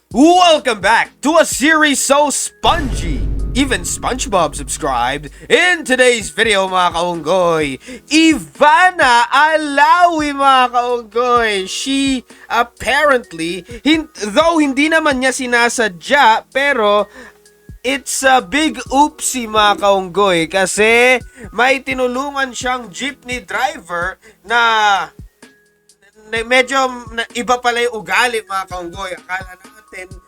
Welcome back to a series so spongy. Even SpongeBob subscribed. In today's video mga kaunggoy, Ivana Alawi mga kaunggoy. She apparently, though hindi naman niya sinasadya, pero it's a big oopsie mga kaunggoy. Kasi may tinulungan siyang jeepney driver na medyo iba pala yung ugali mga kaunggoy.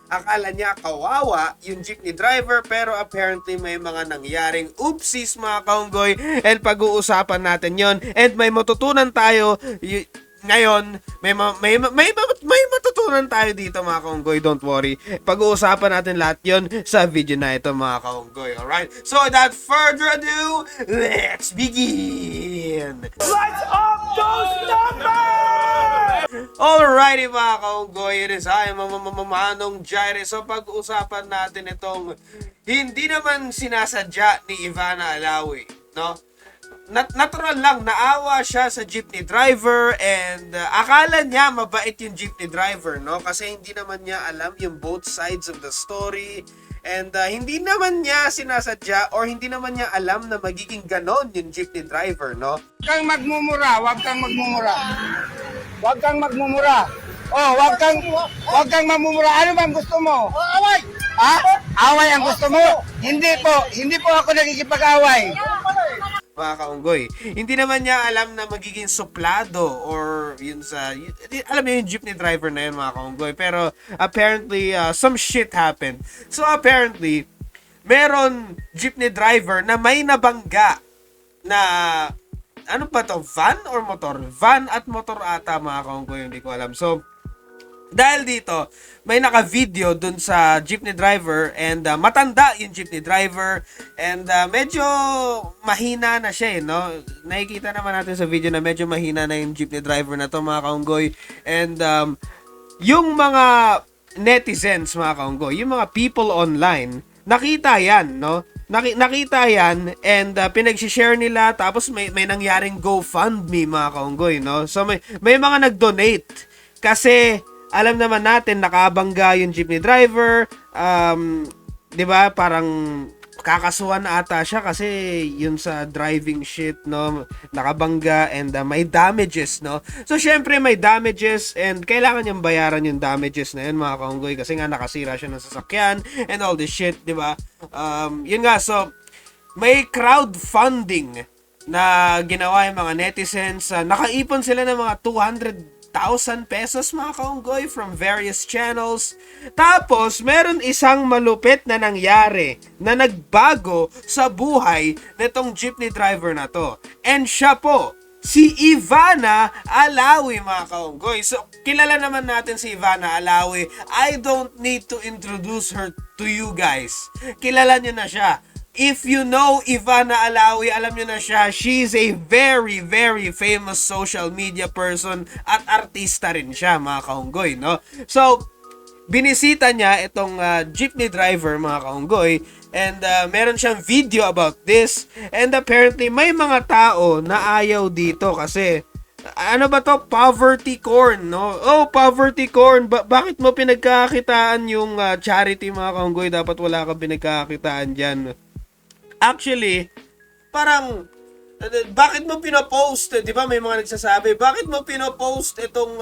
Akala niya kawawa yung jeepney driver, pero apparently may mga nangyaring oopsies mga kaunggoy, and pag-uusapan natin yon, and may matutunan tayo ngayon. May matutunan tayo dito mga kaunggoy, don't worry. Pag-uusapan natin lahat yon sa video na ito mga kaunggoy. Alright, so without further ado, let's begin. Let's up those numbers! Alrighty mga kaunggoy, it is I, Manong Jaire. So pag-uusapan natin itong hindi naman sinasadya ni Ivana Alawi, no? Natural lang, naawa siya sa jeepney driver, and akala niya mabait yung jeepney driver, no? Kasi hindi naman niya alam yung both sides of the story, and hindi naman niya sinasadya or hindi naman niya alam na magiging ganon yung jeepney driver, no? Huwag kang magmumura, huwag kang magmumura. Huwag kang magmumura. Oh, huwag kang mamumura. Ano bang gusto mo? Away! Ha? Away ang gusto mo? Hindi po ako nagkikipag-away. Mga kaunggoy, hindi naman niya alam na magiging suplado or yun sa, alam niyo yung jeepney driver na yun mga kaunggoy, pero apparently some shit happened. So apparently meron jeepney driver na may nabangga na ano ba to, van or motor? Van at motor ata mga kaunggoy, hindi ko alam. So dahil dito, may naka-video dun sa jeepney driver, and matanda yung jeepney driver, and medyo mahina na siya, no? Nakikita naman natin sa video na medyo mahina na yung jeepney driver na to mga kaunggoy. And yung mga netizens mga kaunggoy, yung mga people online, nakita yan, no? Nakita yan, and pinag-share nila, tapos may nangyaring GoFundMe mga kaunggoy, no? So may mga nag-donate kasi alam naman natin nakabangga yung jeepney driver, 'di ba? Parang kakasuhan ata siya kasi yun sa driving shit, no? Nakabangga, and may damages, no? So syempre may damages, and kailangan niyang bayaran yung damages na yun mga kaunggoy, kasi nga nakasira siya ng sasakyan and all this shit, 'di ba? Yun nga, so may crowdfunding na ginawa yung mga netizens. Nakaipon sila ng mga 200,000 pesos mga kaunggoy from various channels. Tapos meron isang malupit na nangyari na nagbago sa buhay nitong jeepney driver na to, and siya po si Ivana Alawi mga kaunggoy. So kilala naman natin si Ivana Alawi. I don't need to introduce her to you guys. Kilala niyo na siya. If you know Ivana Alawi, alam nyo na siya. She's a very, very famous social media person at artista rin siya, mga kaunggoy, no? So, binisita niya itong jeepney driver, mga kaunggoy, and meron siyang video about this, and apparently may mga tao na ayaw dito kasi ano ba to? Poverty corn, no? Oh, poverty corn. Bakit mo pinagkakitaan yung charity, mga kaunggoy? Dapat wala kang pinagkakitaan dyan. Actually, parang bakit mo pinopost? 'Di ba may mga nagsasabi, bakit mo pinopost itong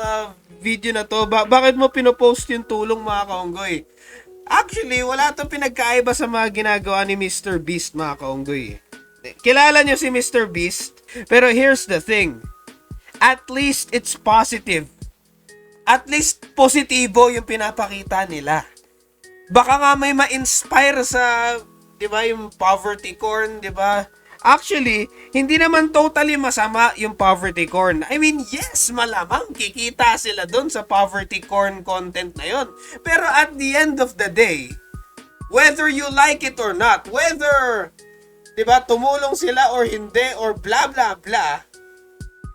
video na to? Bakit mo pinopost yung tulong mga kaunggoy? Actually, wala tong pinagkaiba sa mga ginagawa ni Mr. Beast mga kaunggoy. Kilala niyo si Mr. Beast, pero here's the thing. At least it's positive. At least positibo yung pinapakita nila. Baka nga may ma-inspire sa, 'di ba, yung poverty corn, 'di ba? Actually, hindi naman totally masama yung poverty corn. I mean, yes, malamang kikita sila doon sa poverty corn content na yon. Pero at the end of the day, whether you like it or not, whether, 'di ba, tumulong sila or hindi or blah blah blah,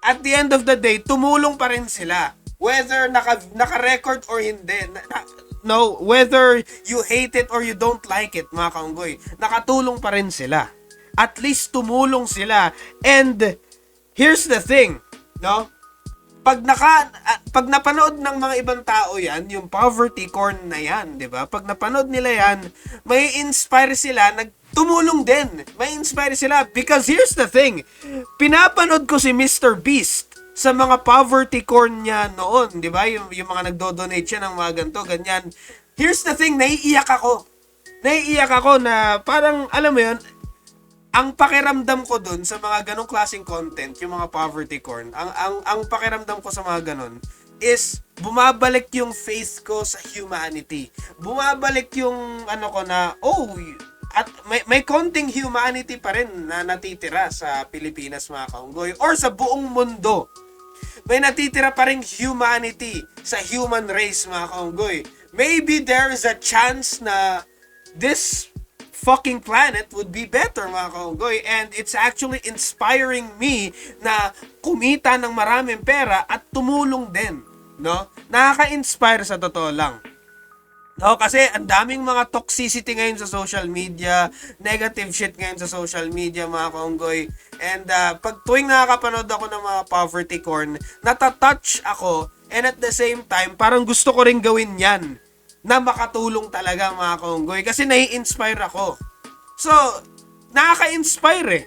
at the end of the day, tumulong pa rin sila. Whether naka-record or hindi. No, whether you hate it or you don't like it, mga kaunggoy, nakatulong pa rin sila. At least tumulong sila. And here's the thing, no? pag napanood ng mga ibang tao yan, yung poverty corn na yan, di ba? Pag napanood nila yan, may inspire sila, tumulong din. May inspire sila. Because here's the thing, pinapanood ko si Mr. Beast sa mga poverty corn niya noon, di ba? Yung mga nagdo-donate siya ng mga ganito, ganyan. Here's the thing, naiiyak ako. Naiiyak ako na parang, alam mo yun, ang pakiramdam ko dun sa mga ganong klaseng content, yung mga poverty corn, ang pakiramdam ko sa mga ganon is bumabalik yung faith ko sa humanity. Bumabalik yung ano ko na, at may konting humanity pa rin na natitira sa Pilipinas, mga kaunggoy, or sa buong mundo. May natitira pa rin humanity sa human race, mga kaunggoy. Maybe there is a chance na this fucking planet would be better, mga kaunggoy, and it's actually inspiring me na kumita ng maraming pera at tumulong din, no? Nakaka-inspire sa totoo lang. No, kasi ang daming mga toxicity ngayon sa social media, negative shit ngayon sa social media, mga kaunggoy. And pag tuwing nakakapanood ako ng mga poverty corn, natatouch ako, and at the same time, parang gusto ko rin gawin yan na makatulong talaga, mga kaunggoy, kasi nai-inspire ako. So, nakaka-inspire eh.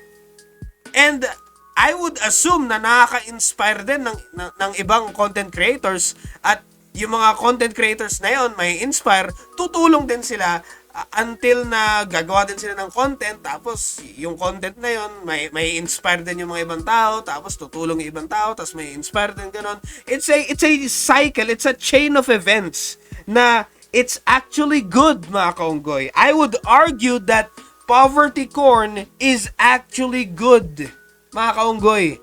And I would assume na nakaka-inspire din ng ibang content creators, at yung mga content creators na yon may inspire, tutulong din sila until na gagawa din sila ng content, tapos yung content na yon may inspire din yung mga ibang tao, tapos tutulong yung ibang tao, tapos may inspire din, ganon. It's a cycle, it's a chain of events na it's actually good, mga kaunggoy. I would argue that poverty corn is actually good, mga kaunggoy.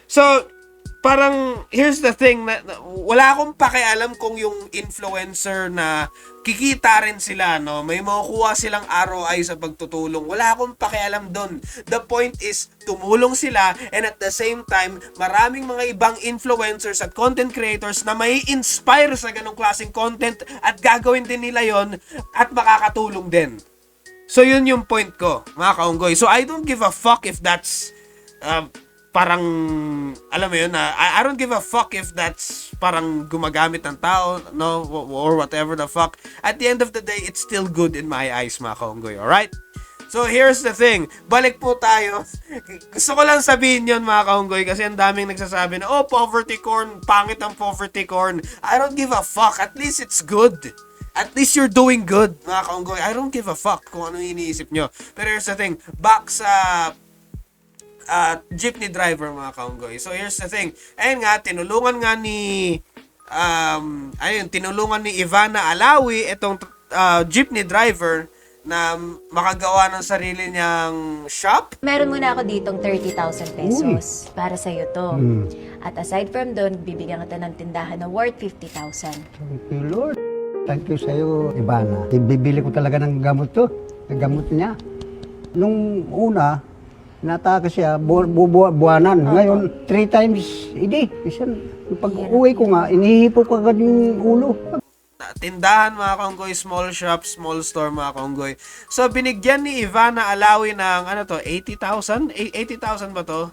So, parang, here's the thing, na wala akong pakialam kung yung influencer na kikita rin sila, no? May makukuha silang ROI sa pagtutulong. Wala akong pakialam doon. The point is, tumulong sila, and at the same time, maraming mga ibang influencers at content creators na may inspire sa ganong klaseng content at gagawin din nila yon at makakatulong din. So, yun yung point ko, mga kaunggoy. So, I don't give a fuck if that's parang, alam mo yun, I don't give a fuck if that's parang gumagamit ng tao, no, or whatever the fuck. At the end of the day, it's still good in my eyes, mga kaunggoy, alright? So, here's the thing. Balik po tayo. Gusto ko lang sabihin yun, mga kaunggoy, kasi ang daming nagsasabi na, poverty corn, pangit ang poverty corn. I don't give a fuck. At least it's good. At least you're doing good, mga kaunggoy. I don't give a fuck kung ano iniisip nyo. Pero here's the thing. Back sa jeepney driver, mga kaunggoy. So, here's the thing. Ayun nga, tinulungan ni Ivana Alawi, itong jeepney driver, na makagawa ng sarili niyang shop. Meron muna ako ditong 30,000 pesos para sa'yo to. At aside from doon, bibigyan kita ng tindahan na worth 50,000. Thank you, Lord. Thank you sa'yo, Ivana. Bibili ko talaga ng gamot to. Ng gamot niya. Nung una, nataka siya, buwanan. Ngayon, 3 times a day. Pag-uwi ko nga, inihipo ko agad yung ulo. Tindahan, mga kaunggoy, small shop, small store, mga kaunggoy. So, binigyan ni Ivana Alawi ng, 80,000? 80,000 ba to?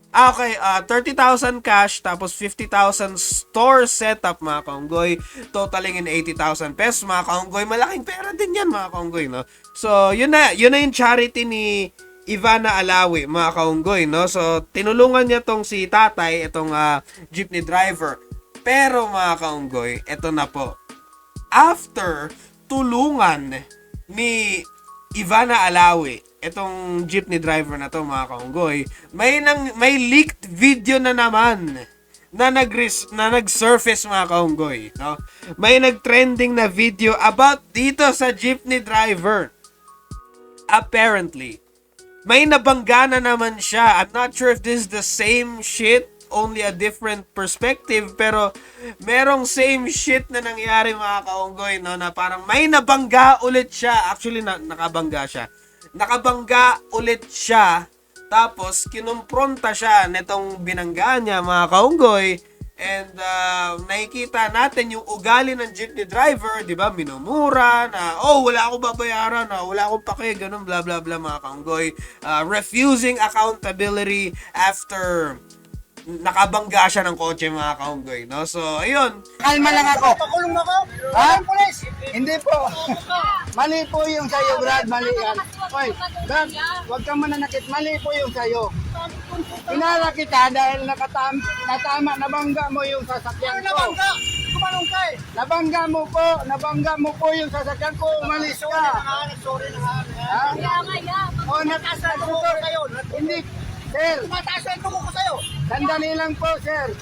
Okay, 30,000 cash, tapos 50,000 store setup, mga kaunggoy. Totaling in 80,000 pesos, mga kaunggoy. Malaking pera din yan, mga kaunggoy, no? So, yun na yung charity ni Ivana Alawi, mga kaunggoy, no? So, tinulungan niya tong si tatay, itong jeepney driver. Pero, mga kaunggoy, eto na po. After tulungan ni Ivana Alawi, itong jeepney driver na to, mga kaunggoy, may leaked video na naman na nag-surface, mga kaunggoy, no? May nag-trending na video about dito sa jeepney driver. Apparently, may nabangga na naman siya. I'm not sure if this is the same shit, only a different perspective, pero merong same shit na nangyari, mga kaunggoy, no? Na parang may nabangga ulit siya. Actually, nakabangga siya. Nakabangga ulit siya, tapos kinumpronta siya netong binanggaan niya, mga kaunggoy, and nakikita natin yung ugali ng jeepney driver, di ba? Minumura na, wala akong babayaran, wala akong pake, ganun, bla bla bla, mga kaunggoy. Refusing accountability after nakabangga siya ng kotse, mga kaunggoy, no? So, ayun. Kalma lang ako. Pakulong ako? Ha? Hindi po. Mali po yung sa'yo, Brad. Mali yan. Hoy, Brad, huwag kang mananakit. Mali po yung sa'yo. Pinala kita dahil natama, nabangga mo yung sasakyan ko. Nabangga? Kumanong ka eh. Nabangga mo po yung sasakyan ko. Umalis ka. Sorry na. Ha? O, natasan ko kayo. Hindi. Sir, tumataas ang tumo ko sa'yo. Sandali lang po, sir.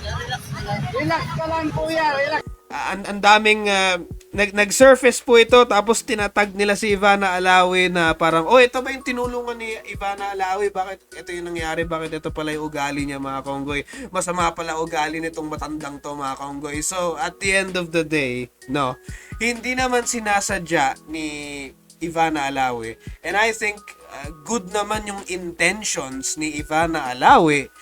Relax ka lang po yan. Relax. Ang daming nag-surface po ito, tapos tinatag nila si Ivana Alawi na parang, oh, ito ba yung tinulungan ni Ivana Alawi? Bakit ito yung nangyari? Bakit ito pala yung ugali niya, mga kaunggoy? Masama pala ugali nitong matandang to, mga kaunggoy. So, at the end of the day, no, hindi naman sinasadya ni Ivana Alawi. And I think good naman yung intentions ni Ivana Alawi.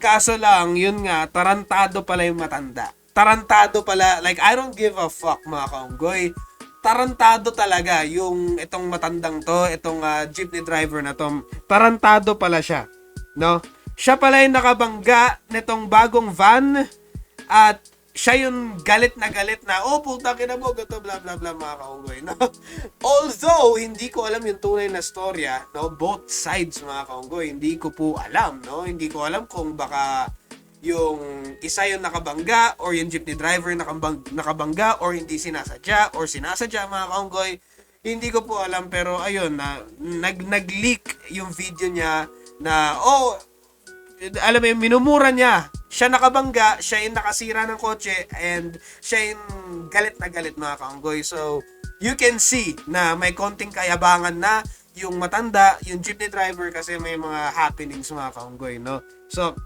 Kaso lang, yun nga, tarantado pala yung matanda. Tarantado pala, like, I don't give a fuck, mga kaunggoy. Tarantado talaga yung itong matandang to, itong jeepney driver na to. Tarantado pala siya, no? Siya pala yung nakabangga nitong bagong van at siya yung galit na, oh, puta kina mo, gato, blah, blah, blah, mga kaunggoy, no? Although, hindi ko alam yung tunay na storya, no? Both sides, mga kaunggoy, hindi ko po alam, no? Hindi ko alam kung baka yung isa yung nakabangga or yung jeepney driver nakabangga or hindi sinasadya or sinasadya, mga kaunggoy. Hindi ko po alam, pero ayun, nag-leak yung video niya na, oh, alam mo yung minumura niya. Siya nakabangga, siya yung nakasira ng kotse, and siya yung galit na galit, mga kaunggoy. So, you can see na may konting kayabangan na yung matanda, yung jeepney driver, kasi may mga happenings, mga kaunggoy, no? So,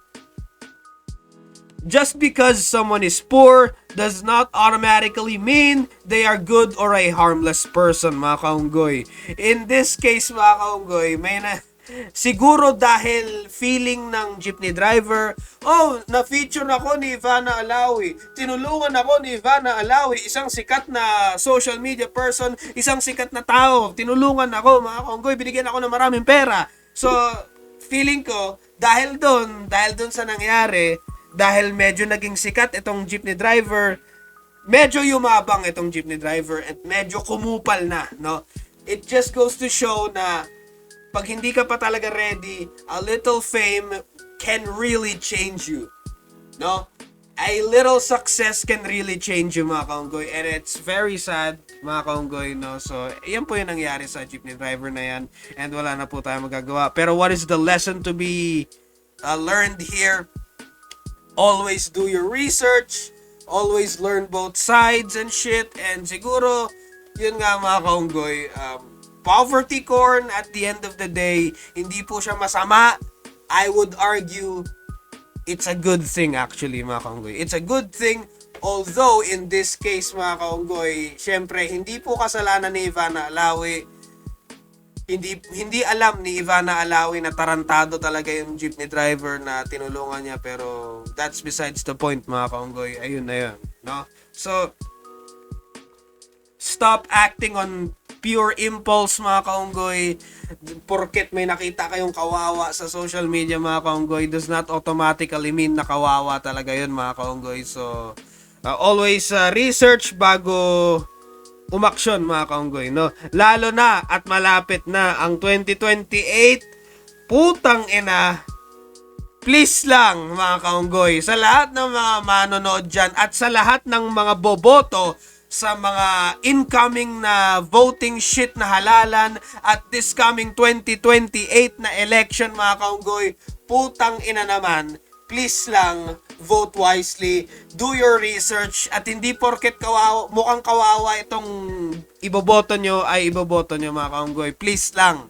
just because someone is poor does not automatically mean they are good or a harmless person, mga kaunggoy. In this case, mga kaunggoy, siguro dahil feeling ng jeepney driver, oh, na-feature ako ni Ivana Alawi. Tinulungan ako ni Ivana Alawi, isang sikat na social media person, isang sikat na tao. Tinulungan ako, mga kaunggoy, binigyan ako ng maraming pera. So, feeling ko, dahil doon sa nangyari, dahil medyo naging sikat itong jeepney driver, medyo yumabang itong jeepney driver at medyo kumupal na, no? It just goes to show na pag hindi ka pa talaga ready, a little fame can really change you, no? A little success can really change you, mga kaunggoy, and it's very sad, mga kaunggoy, no? So, yan po yung nangyari sa jeepney driver na yan, and wala na po tayo magagawa. Pero what is the lesson to be learned here? Always do your research, always learn both sides and shit, and siguro, yun nga, mga kaunggoy, poverty corn, at the end of the day, hindi po siya masama. I would argue, it's a good thing actually, mga kaunggoy. It's a good thing, although in this case, mga kaunggoy, syempre, hindi po kasalanan ni Ivana Alawi. Hindi alam ni Ivana Alawi na tarantado talaga yung jeepney driver na tinulungan niya, pero that's besides the point, mga kaunggoy. Ayun na yun, no? So, stop acting on pure impulse, mga kaunggoy. Porket may nakita kayong kawawa sa social media, mga kaunggoy, does not automatically mean na kawawa talaga yun, mga kaunggoy. So, always research bago umaksyon, mga kaunggoy, no? Lalo na at malapit na ang 2028, putang ina, please lang, mga kaunggoy, sa lahat ng mga manonood dyan at sa lahat ng mga boboto sa mga incoming na voting shit na halalan at this coming 2028 na election, mga kaunggoy, putang ina naman, please lang, vote wisely, do your research, at hindi porket mukhang kawawa itong iboboto nyo, ay iboboto nyo, mga kaunggoy. Please lang,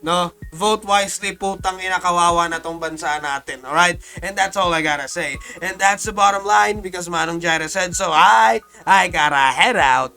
no? Vote wisely, putang ina, kawawa na tong bansa natin, alright? And that's all I gotta say. And that's the bottom line, because Manong Jaira said so. I gotta head out.